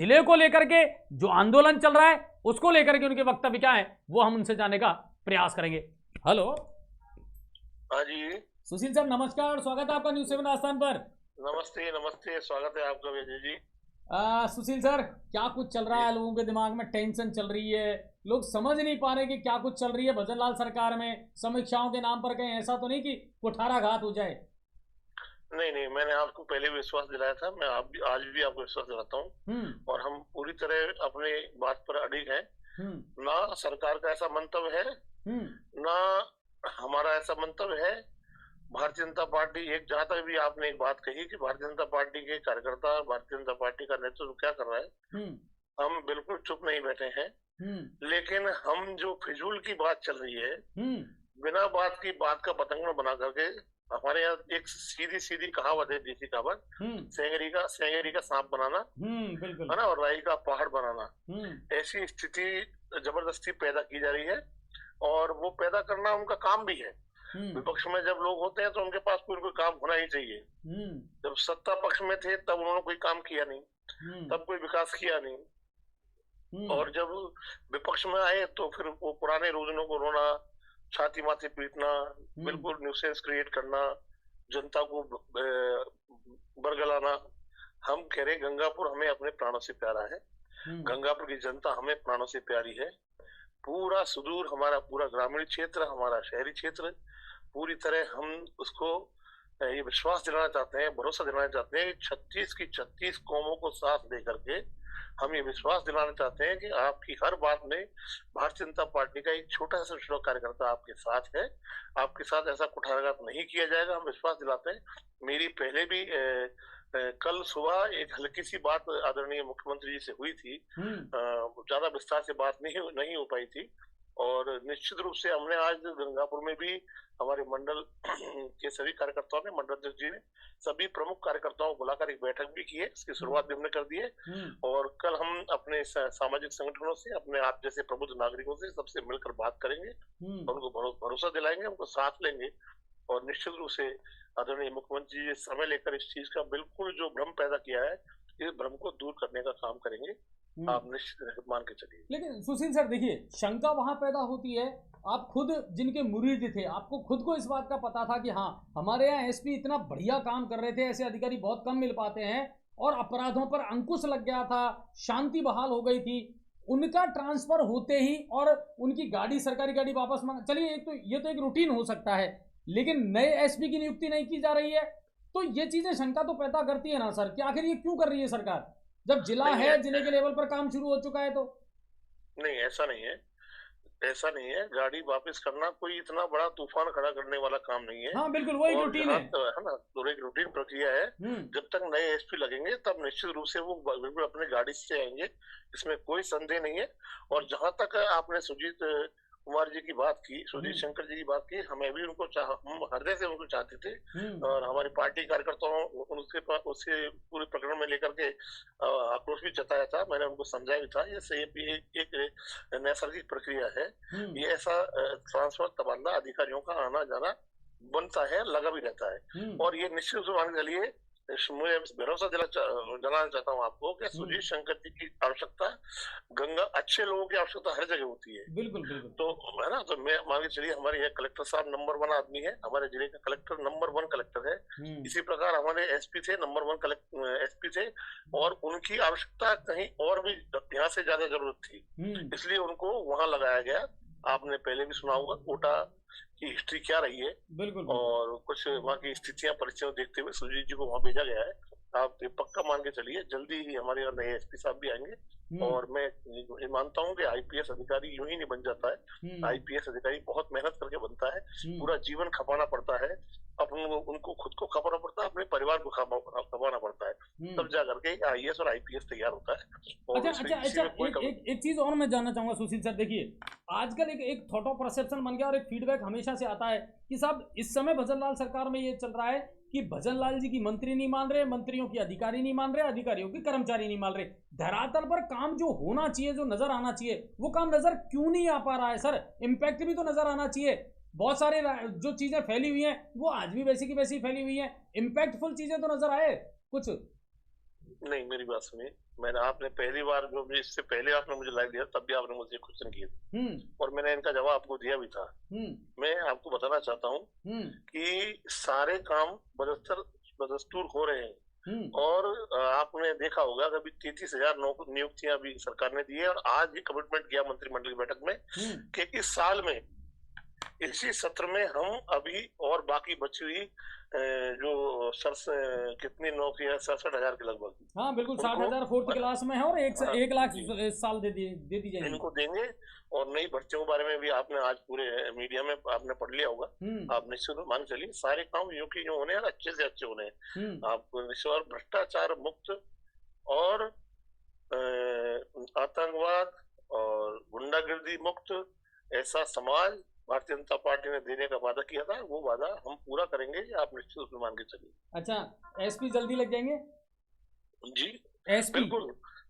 जिले को लेकर के जो आंदोलन चल रहा है उसको लेकर के उनके वक्तव्य क्या है वो हम उनसे जानने का प्रयास करेंगे। हेलो। हाँ जी। सुशील सर नमस्कार, स्वागत है आपका न्यूज़ 7 आस्थान पर। नमस्ते नमस्ते, स्वागत है आपका विजय जी। सुशील सर, क्या कुछ चल रहा है? लोगों के दिमाग में टेंशन चल रही है, लोग समझ नहीं पा रहे कि क्या कुछ चल रही है भजनलाल सरकार में। समीक्षाओं के नाम पर कहीं ऐसा तो नहीं कि कुठाराघात हो जाए? नहीं नहीं, मैंने आपको पहले भी विश्वास दिलाया था, मैं आज भी आपको विश्वास दिलाता हूँ और हम पूरी तरह अपने बात पर अडिग हैं। ना सरकार का ऐसा मंतव्य है, ना हमारा ऐसा मंतव्य है। भारतीय जनता पार्टी एक, जहां तक भी आपने एक बात कही कि भारतीय जनता पार्टी के कार्यकर्ता, भारतीय जनता पार्टी का नेतृत्व क्या कर रहा है, हम बिल्कुल चुप नहीं बैठे हैं। लेकिन हम जो फिजूल की बात चल रही है, बिना बात की बात का पतंगड़ बना करके, हमारे यहाँ एक सीधी सीधी कहावत है, देसी कहावत, सेंगेरी का सांप बनाना है ना, और राई का पहाड़ बनाना। ऐसी स्थिति जबरदस्ती पैदा की जा रही है और वो पैदा करना उनका काम भी है। विपक्ष में जब लोग होते हैं तो उनके पास कोई कोई काम होना ही चाहिए। जब सत्ता पक्ष में थे तब उन्होंने कोई काम किया नहीं, तब कोई विकास किया नहीं, और जब विपक्ष में आए तो फिर वो पुराने रोजनों को रोना, छाती माथे पीटना, बिल्कुल न्यूसेंस क्रिएट करना, जनता को बरगलाना। हम कह रहे गंगापुर हमें अपने प्राणों से प्यारा है, गंगापुर की जनता हमें प्राणों से प्यारी है। पूरा सुदूर हमारा पूरा ग्रामीण क्षेत्र, हमारा शहरी क्षेत्र, पूरी तरह हम उसको ये विश्वास दिलाना चाहते हैं, भरोसा दिलाना चाहते हैं। 36 की 36 कौमों को साथ लेकर के हम ये विश्वास दिलाना चाहते हैं कि आपकी हर बात में भारतीय जनता पार्टी का एक छोटा सा छोटा कार्यकर्ता आपके साथ है, आपके साथ ऐसा कुठाराघात नहीं किया जाएगा, हम विश्वास दिलाते हैं। मेरी पहले भी कल सुबह एक हल्की सी बात आदरणीय मुख्यमंत्री जी से हुई थी, ज्यादा विस्तार से बात नहीं हो पाई थी, और निश्चित रूप से हमने आज गंगापुर में भी हमारे मंडल के सभी कार्यकर्ताओं ने, मंडल अध्यक्ष जी ने सभी प्रमुख कार्यकर्ताओं को बुलाकर एक बैठक भी की है। इसकी शुरुआत भी हमने कर दी है और कल हम अपने सामाजिक संगठनों से, अपने आप जैसे प्रबुद्ध नागरिकों से सबसे मिलकर बात करेंगे और उनको भरोसा दिलाएंगे, उनको साथ लेंगे और निश्चित रूप से आदरणीय मुख्यमंत्री जी समय लेकर इस चीज का बिल्कुल जो भ्रम पैदा किया है, इस भ्रम को दूर करने का काम करेंगे, आप निश्चित मान के चलिए। लेकिन सुशील सर देखिए, शंका वहां पैदा होती है, आप खुद जिनके मुरीद थे, आपको खुद को इस बात का पता था कि हाँ हमारे यहाँ एसपी इतना बढ़िया काम कर रहे थे, ऐसे अधिकारी बहुत कम मिल पाते हैं, और अपराधों पर अंकुश लग गया था, शांति बहाल हो गई थी। उनका ट्रांसफर होते ही और उनकी गाड़ी, सरकारी गाड़ी वापस मांग, चलिए एक तो ये तो एक रूटीन हो सकता है, लेकिन नए एसपी की नियुक्ति नहीं की जा रही है, तो ये चीजें शंका तो पैदा करती है ना सर कि आखिर ये क्यों कर रही है सरकार, जब जिला है, जिले के लेवल पर काम शुरू हो चुका है। तो नहीं, ऐसा नहीं है, ऐसा नहीं है। गाड़ी वापस करना कोई इतना बड़ा तूफान खड़ा करने वाला काम नहीं है। हाँ बिल्कुल, वो एक रूटीन है ना, तो एक रूटीन प्रक्रिया है। जब तक नए एसपी लगेंगे तब निश्चित रूप से वो बिल्कुल अपने गाड़ी से आएंगे, इसमें कोई संदेह नहीं है। और जहां तक आपने सुजीत कुमार जी की बात की, सुजीत शंकर जी की बात की, हमें भी उनको हम हृदय से उनको चाहते थे और हमारी पार्टी कार्यकर्ताओं उसके पूरे प्रकरण में लेकर के आक्रोश भी जताया था, मैंने उनको समझाया भी था। ये एक नैसर्गिक प्रक्रिया है, ये ऐसा ट्रांसफर तबादला अधिकारियों का आना जाना बनता है, लगा भी रहता है, और ये निश्चित रूप से मान के चलिए, मुझे भरोसा दिलाना चाहता हूँ आपको कि सुजीत शंकर जी की आवश्यकता, गंगा अच्छे लोगों की आवश्यकता हर जगह होती है। बिल्कुल बिल्कुल, तो है ना, तो मैं मान के चलिए हमारे यहाँ कलेक्टर साहब नंबर 1 आदमी है, हमारे जिले का कलेक्टर नंबर 1 कलेक्टर है। इसी प्रकार हमारे एसपी थे, नंबर 1 एसपी थे, और उनकी आवश्यकता कहीं और भी यहाँ से ज्यादा जरूरत थी, इसलिए उनको वहां लगाया गया। आपने पहले भी सुना होगा कोटा की हिस्ट्री क्या रही है, बिल्कुल, और कुछ वहाँ की स्थितियां परिस्थितियां देखते हुए सुजीत जी को वहाँ भेजा गया है। आप ये पक्का मान के चलिए, जल्दी ही हमारे यहाँ नए एसपी साहब भी आएंगे, और मैं ये मानता हूँ कि आईपीएस अधिकारी यूं ही नहीं बन जाता है। आईपीएस अधिकारी बहुत मेहनत करके बनता है, पूरा जीवन खपाना पड़ता है, उनको खुद को खपाना पड़ता है, अपने परिवार को खपाना पड़ता है, तब जा करके आईएएस और आईपीएस तैयार होता है। अच्छा, एक चीज और मैं जानना चाहूंगा सुशील सर, देखिए आजकल एक थॉट ऑफ परसेप्शन बन गया और एक फीडबैक हमेशा से आता है कि साहब इस समय भजनलाल सरकार में ये चल रहा है कि भजनलाल जी की मंत्री नहीं मान रहे, मंत्रियों की अधिकारी नहीं मान रहे, अधिकारियों की कर्मचारी नहीं मान रहे, धरातल पर काम जो होना चाहिए, जो नजर आना चाहिए, वो काम नजर क्यों नहीं आ पा रहा है सर? इम्पैक्ट भी तो नजर आना चाहिए। बहुत सारे जो चीजें फैली हुई हैं वो आज भी वैसी की वैसी फैली हुई हैं, इम्पैक्टफुल चीजें तो नजर आए कुछ। नहीं, मेरी बात सुनिए। मैंने आपने पहली बार जो भी इससे पहले आपने मुझे लाइव दिया तब भी आपने मुझे क्वेश्चन किए थे और मैंने इनका जवाब आपको दिया भी था। मैं आपको बताना चाहता हूँ कि सारे काम बदस्तूर हो रहे हैं और आपने देखा होगा कभी 33,000 नियुक्तियां भी सरकार ने दी है और आज ही कमिटमेंट किया मंत्रिमंडल की बैठक में कि इस साल में इसी सत्र में हम अभी और बाकी बची हुई जो कितनी नौकरियां 67,000 के लगभग। हाँ बिल्कुल, 60,000 4th क्लास में है और 1 लाख साल दे दी जाएगी इनको देंगे। और नई भर्तियों के बारे में भी आपने आज पूरे मीडिया में आपने पढ़ लिया होगा। आप निश्चित रूप मान चलिए सारे काम जो होने हैं अच्छे से अच्छे होने हैं। आपको निश्चित भ्रष्टाचार मुक्त और आतंकवाद और गुंडागर्दी मुक्त ऐसा समाज भारतीय जनता पार्टी ने देने का वादा किया था, वो वादा हम पूरा करेंगे, आप निश्चित रूप से मान के चलिए। अच्छा, एसपी जल्दी लग जाएंगे? जी एसपी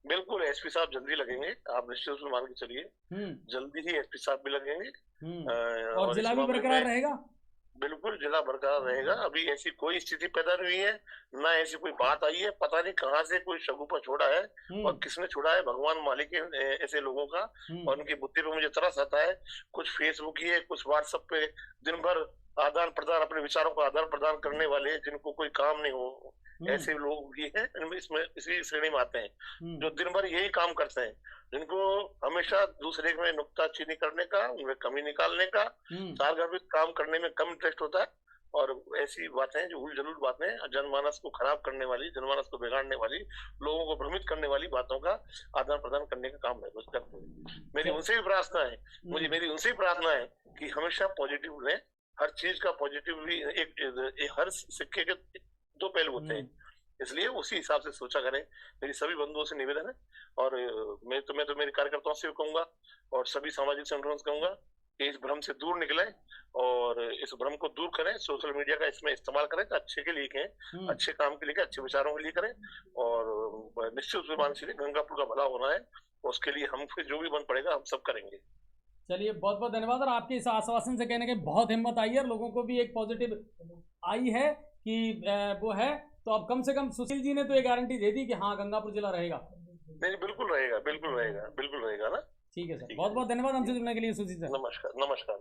बिल्कुल एसपी साहब जल्दी लगेंगे, आप निश्चित रूप से मान के चलिए। जल्दी ही एसपी साहब भी लगेंगे और जिला भी बरकरार रहेगा। बिल्कुल जिला बरकरार रहेगा। अभी ऐसी कोई स्थिति पैदा नहीं हुई है, ना ऐसी कोई बात आई है। पता नहीं कहाँ से कोई शगुफा छोड़ा है और किसने छोड़ा है, भगवान मालिक है ऐसे लोगों का। और उनकी बुद्धि पे मुझे तरस आता है। कुछ फेसबुक ही है, कुछ व्हाट्सएप पे दिन भर आदान प्रदान, अपने विचारों का आदान प्रदान करने वाले, जिनको कोई काम नहीं हो, ऐसे लोग भी हैं। इसमें इसी श्रेणी में आते हैं जो दिन भर यही काम करते हैं, जिनको हमेशा दूसरे में नुक्ताचीनी करने का, उनमें कमी निकालने का, सार्वजनिक काम करने में कम इंटरेस्ट होता है। और ऐसी बातें जो उल जलूल बातें, जनमानस को खराब करने वाली, जनमानस को बिगाड़ने वाली, लोगों को भ्रमित करने वाली बातों का आदान प्रदान करने का काम है। मेरी उनसे भी प्रार्थना है, मेरी उनसे भी प्रार्थना है कि हमेशा पॉजिटिव रहें। हर चीज का पॉजिटिव भी एक हर सिक्के के 2 पहलू होते हैं, इसलिए उसी हिसाब से सोचा करें। मेरी सभी बंधुओं से निवेदन है और मैं तो मेरे कार्यकर्ताओं से भी कहूंगा और सभी सामाजिक संगठनों से कहूंगा कि इस भ्रम से दूर निकलें और इस भ्रम को दूर करें। सोशल मीडिया का इसमें इस्तेमाल करें तो अच्छे के लिए करें, अच्छे काम के लिए, अच्छे विचारों के लिए करें। और निश्चित रूप से मान लीजिए गंगापुर का भला होना है, उसके लिए हम फिर जो भी बन पड़ेगा हम सब करेंगे। चलिए, बहुत बहुत धन्यवाद। और आपके इस आश्वासन से कहने के बहुत हिम्मत आई है और लोगों को भी एक पॉजिटिव आई है कि वो है। तो अब कम से कम सुशील जी ने तो ये गारंटी दे दी कि हाँ गंगापुर जिला रहेगा। नहीं, बिल्कुल रहेगा, बिल्कुल रहेगा, बिल्कुल रहेगा ना। ठीक है सर, बहुत बहुत धन्यवाद हमसे जुड़ने के लिए सुशील सर। नमस्कार।